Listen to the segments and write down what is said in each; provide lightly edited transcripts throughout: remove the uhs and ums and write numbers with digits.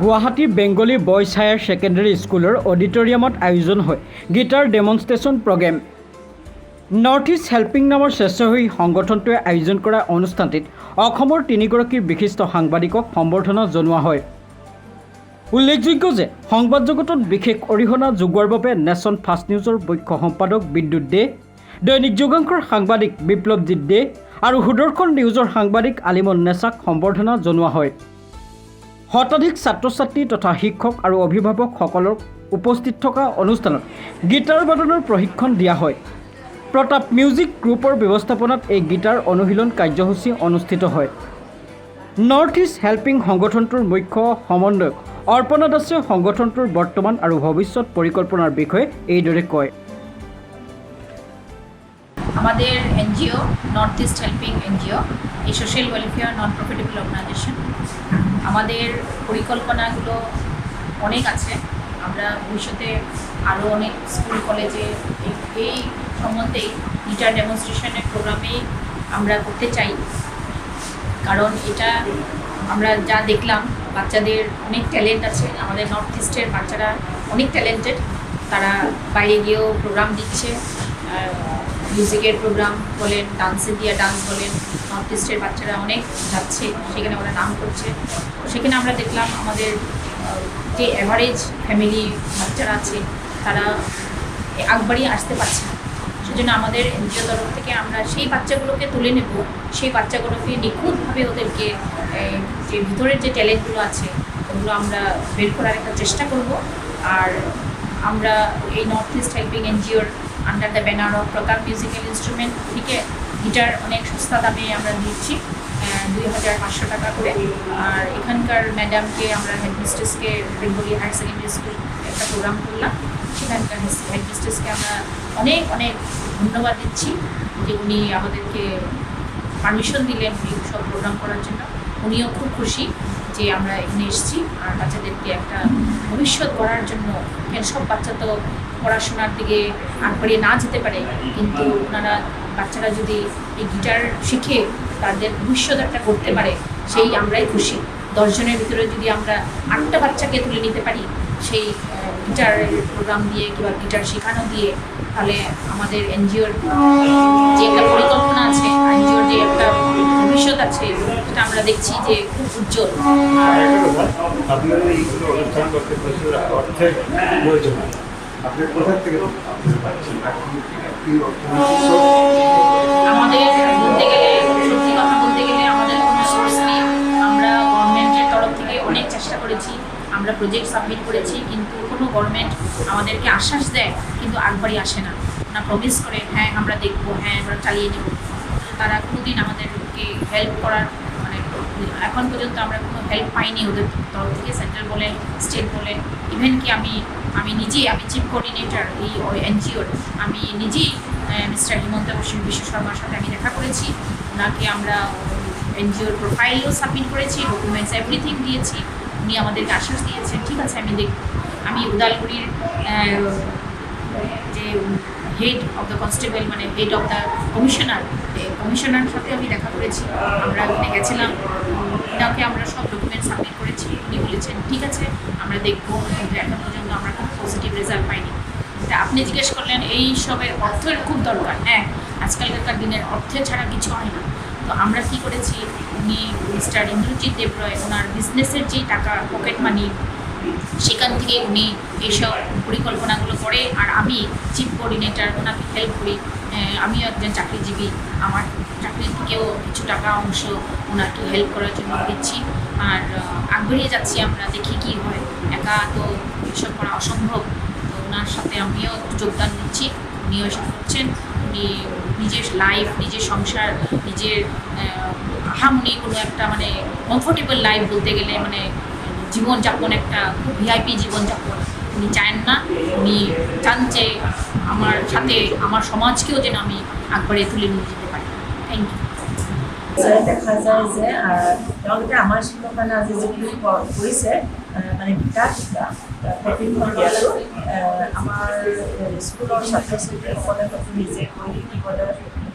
Guwahati Bengali boys higher secondary স্কুলৰ অডিটৰিয়ামত আয়োজন হয় গীটাৰ ডেমনষ্ট্ৰেশ্যন প্ৰগ্ৰেম। নৰ্থ ইষ্ট হেল্পিং নামৰ স্বেচ্ছাসেৱী সংগঠনটোৱে আয়োজন কৰা অনুষ্ঠানটিত অসমৰ তিনিগৰাকী বিশিষ্ট সাংবাদিকক সম্বৰ্ধনা জনোৱা হয়। উল্লেখযোগ্য যে সংবাদ জগতত বিশেষ অৰিহণা যোগোৱাৰ বাবে নেশ্যন ফাৰ্ষ্ট নিউজৰ মুখ্য সম্পাদক বিদ্যুৎ দে, দৈনিক যুগাংকৰ সাংবাদিক বিপ্লৱজিৎ দে আৰু সুদৰ্শন নিউজৰ সাংবাদিক আলিমন নেছাক সম্বৰ্ধনা জনোৱা হয়। শতাধিক ছাত্ৰ ছাত্ৰী তথা শিক্ষক আৰু অভিভাৱকসকলৰ উপস্থিত থকা অনুষ্ঠানত গীটাৰ বাদনৰ প্ৰশিক্ষণ দিয়া হয়। প্ৰতাপ মিউজিক গ্ৰুপৰ ব্যৱস্থাপনাত এই গীটাৰ অনুশীলন কাৰ্যসূচী অনুষ্ঠিত হয়। নৰ্থ ইষ্ট হেল্পিং সংগঠনটোৰ মুখ্য সমন্বয়ক অৰ্পণা দাসে সংগঠনটোৰ বৰ্তমান আৰু ভৱিষ্যত পৰিকল্পনাৰ বিষয়ে এইদৰে কয়। আমাদের NGO north east helping NGO এই social welfare non profitable organisation, আমাদের পরিকল্পনাগুলো অনেক আছে। আমরা ভবিষ্যতে আরও অনেক স্কুল কলেজে এই সম্বন্ধেই গিটার ডেমনস্ট্রেশনের প্রোগ্রামেই আমরা করতে চাই, কারণ এটা আমরা যা দেখলাম বাচ্চাদের অনেক ট্যালেন্ট আছে। আমাদের নর্থ ইস্টের বাচ্চারা অনেক ট্যালেন্টেড, তারা বাইরে গিয়েও প্রোগ্রাম দিচ্ছে, মিউজিকের প্রোগ্রাম বলেন, ডান্সে দিয়ে ডান্স বলেন, নর্থ ইস্টের বাচ্চারা অনেক যাচ্ছে, সেখানে ওরা নাম করছে। সেখানে আমরা দেখলাম আমাদের যে অ্যাভারেজ ফ্যামিলি বাচ্চারা আছে তারা আগবাড়িয়ে আসতে পারছে না। সেজন্য আমাদের এনজিও তরফ থেকে আমরা সেই বাচ্চাগুলোকে তুলে নেব, সেই বাচ্চাগুলোকে নিখুঁতভাবে ওদেরকে যে ভিতরের যে ট্যালেন্টগুলো আছে ওগুলো আমরা বের করার একটা চেষ্টা করব। আর আমরা এই নর্থ ইস্ট হেল্পিং এনজিওর under the banner of Pratap musical instrument থেকে গিটার অনেক সস্তা দামে আমরা দিচ্ছি, 2500 টাকা করে। আর এখানকার ম্যাডামকে আমরা হেডমিস্ট্রেসকে বেঙ্গলি হায়ার সেকেন্ডারি স্কুল একটা প্রোগ্রাম করলাম, সেখানকার হেডমিস্ট্রেসকে আমরা অনেক অনেক ধন্যবাদ দিচ্ছি যে উনি আমাদেরকে পারমিশন দিলেন এই সব প্রোগ্রাম করার জন্য। উনিও খুব খুশি যে আমরা এখানে এসেছি আর বাচ্চাদেরকে একটা ভবিষ্যৎ গড়ার জন্য। কেন সব বাচ্চা তো পড়াশোনার দিকে আগবাড়িয়ে না যেতে পারে, কিন্তু ওনারা বাচ্চারা যদি এই গিটার শিখে তাদের ভবিষ্যৎ একটা করতে পারে, সেই আমরাই খুশি। 10 জনের ভিতরে যদি আমরা 8টা বাচ্চাকে তুলে নিতে পারি সেই গিটার প্রোগ্রাম দিয়ে কিংবা গিটার শেখানো দিয়ে, তাহলে আমাদের এনজিওর যে একটা পরিকল্পনা আছে, এনজিওর যে একটা ভবিষ্যৎ আছে, সেটা আমরা দেখছি যে খুব উজ্জ্বল। আমাদের বলতে গেলে, সত্যি কথা বলতে গেলে আমাদের কোনো সোর্স নেই। আমরা গভর্নমেন্টের তরফ থেকে অনেক চেষ্টা করেছি, আমরা প্রজেক্ট সাবমিট করেছি, কিন্তু কোনো গভর্নমেন্ট আমাদেরকে আশ্বাস দেয় কিন্তু আগবাড়ি আসে না। ওরা প্রমিস করে হ্যাঁ আমরা দেখবো, হ্যাঁ আমরা চালিয়ে নেব, তারা কোনোদিন আমাদেরকে হেল্প করার মানে এখন পর্যন্ত আমরা কোনো হেল্প পাইনি ওদের তরফ থেকে, সেন্ট্রাল বলে স্টেট বলে। ইভেন কি আমি নিজেই চিফ কোঅর্ডিনেটর এই এনজিওর, আমি নিজেই মিস্টার হিমন্ত বিশ্ব শর্মার সাথে আমি দেখা করেছি। ওনাকে আমরা এনজিওর প্রোফাইলও সাবমিট করেছি, ডকুমেন্টস এভরিথিং দিয়েছি। উনি আমাদেরকে আশ্বাস দিয়েছেন ঠিক আছে আমি দেখব। আমি উদালগুড়ির যে হেড অফ দ্য কনস্টেবল মানে হেড অফ দ্য কমিশনার সাথে আমি দেখা করেছি, আমরা ওখানে গেছিলাম, ওনাকে আমরা সব ডকুমেন্ট সাবমিট করেছি। উনি বলেছেন ঠিক আছে আমরা দেখবো, কিন্তু এখন পর্যন্ত আমরা কোনো পজিটিভ রেজাল্ট পাইনি। তা আপনি জিজ্ঞেস করলেন এই সবের অর্থের খুব দরকার। হ্যাঁ, আজকালকার দিনের অর্থে ছাড়া কিছু হয় না। তো আমরা কী করেছি, উনি মিস্টার ইন্দ্রজিৎ দেবরয় ওনার বিজনেসের যে টাকা পকেট মানি সেখান থেকে উনি এইসব পরিকল্পনাগুলো করে। আর আমি চিফ কোঅর্ডিনেটর, ওনাকে হেল্প করি। আমিও একজন চাকরিজীবী, আমার চাকরি থেকেও কিছু টাকা অংশ ওনাকে হেল্প করার জন্য দিচ্ছি। আর আগবাড়িয়ে যাচ্ছি, আমরা দেখি কী হয়। একা তো এসব করা অসম্ভব, তো ওনার সাথে আমিও যোগদান দিচ্ছি। উনিও এসব করছেন। উনি নিজের লাইফ, নিজের সংসার, নিজের আহামনি কোনো একটা মানে কমফোর্টেবল লাইফ বলতে গেলে মানে জীবনযাপন, একটা খুব ভিআইপি জীবনযাপন উনি চান না। উনি চান যে আমার সাথে আমার সমাজকেও যেন আমি আগবাড়িয়ে তুলে নিয়ে যেতে পারি। Thank you. দেখা যায় যে তেওঁলোকে আমাৰ স্কুলৰ কাৰণে আজি যিখিনি কৰিছে মানে গীটাৰ শিকা প্ৰশিক্ষণ দিয়াটো আমাৰ স্কুলৰ ছাত্ৰ ছাত্ৰীসকলে নিজে কৰি শিকিবলৈ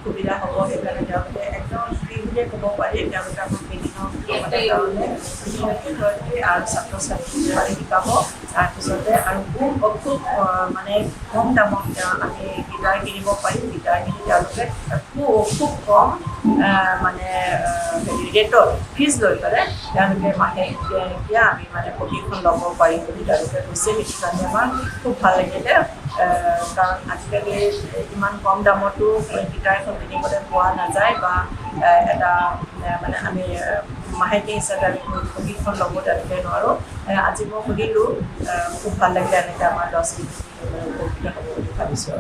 সুবিধা হ'ব সেইকাৰণে তেওঁলোকে একদম ফ্ৰী বুলিয়ে ক'ব পাৰি তেওঁলোকে আমাক কেইদিনৰ কাৰণে শিক্ষয়িত্ৰী আৰু ছাত্ৰ ছাত্ৰী শিকাব তাৰপিছতে আৰু খুব মানে কম দামত আমি গীটাৰ কিনিব পাৰিম গীটাৰ কিনি তেওঁলোকে খুব কম মানে ৰেটত ফিজ লৈ পেলাই তেওঁলোকে মাহেকীয়া আমি মানে প্ৰশিক্ষণ ল'ব পাৰিম বুলি তেওঁলোকে কৈছে সেইটো কাৰণে আমাৰ খুব ভাল লাগিলে কাৰণ আজিকালি ইমান কম দামতো গীটাৰ এখন কিনিবলৈ পোৱা নাযায় বা এটা মানে আমি মাহেকীয়া হিচাপে আমি প্ৰশিক্ষণ ল'ব তেওঁলোকে নোৱাৰোঁ আজি মই সুধিলোঁ খুব ভাল লাগিলে এনেকৈ আমাৰ ল'ৰা ছোৱালী উপকৃত হ'ব বুলি ভাবিছোঁ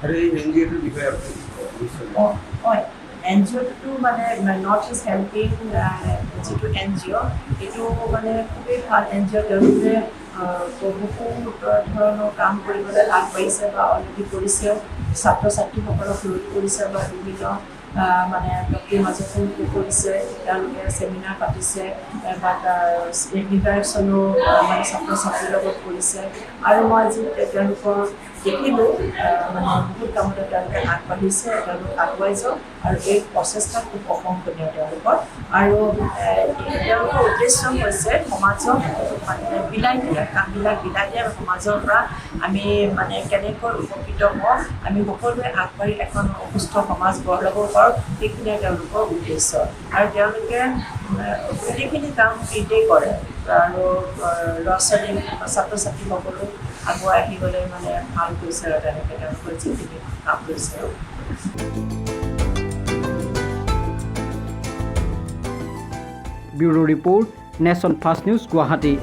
আৰু এই NGOটোৰ বিষয়ে আপুনি হয় NGOটো মানে নৰ্থ ইষ্ট হেল্পিং যিটো NGO এইটো মানে খুবেই ভাল NGO তেওঁলোকে বহু ধৰণৰ কাম কৰিবলৈ আগবাঢ়িছে বা অলৰেডি কৰিছেও ছাত্ৰ ছাত্ৰীসকলক লৈ কৰিছে বা বিভিন্ন মানে ব্যক্তিৰ মাজতো কৰিছে তেওঁলোকে চেমিনাৰ পাতিছে বা ইণ্টাৰেকশ্যনো মানে ছাত্ৰ ছাত্ৰীৰ লগত কৰিছে আৰু মই আজি তেওঁলোকৰ দেখিলোঁ মানে বহুত কামতে তেওঁলোকে আগবাঢ়িছে তেওঁলোক আগুৱাই যাওক আৰু এই প্ৰচেষ্টা খুব প্ৰশংসনীয় তেওঁলোকৰ আৰু তেওঁলোকৰ উদ্দেশ্য হৈছে সমাজক মানে বিলাই দিয়া কামবিলাক বিলাই দিয়া আৰু সমাজৰ পৰা আমি মানে কেনেকৈ উপকৃত হওঁ আমি সকলোৱে আগবাঢ়ি এখন সুস্থ সমাজ গঢ় ল'ব পাৰোঁ সেইখিনিয়ে তেওঁলোকৰ উদ্দেশ্য আৰু তেওঁলোকে গোটেইখিনি কাম ফ্ৰীতেই কৰে আৰু ল'ৰা ছোৱালী ছাত্ৰ ছাত্ৰীসকলো আগুৱাই আহিবলৈ মানে ভাল কৰিছে আৰু তেনেকৈ তেওঁলোকৰ যিখিনি কাম কৰিছে bureau report nation first news Guwahati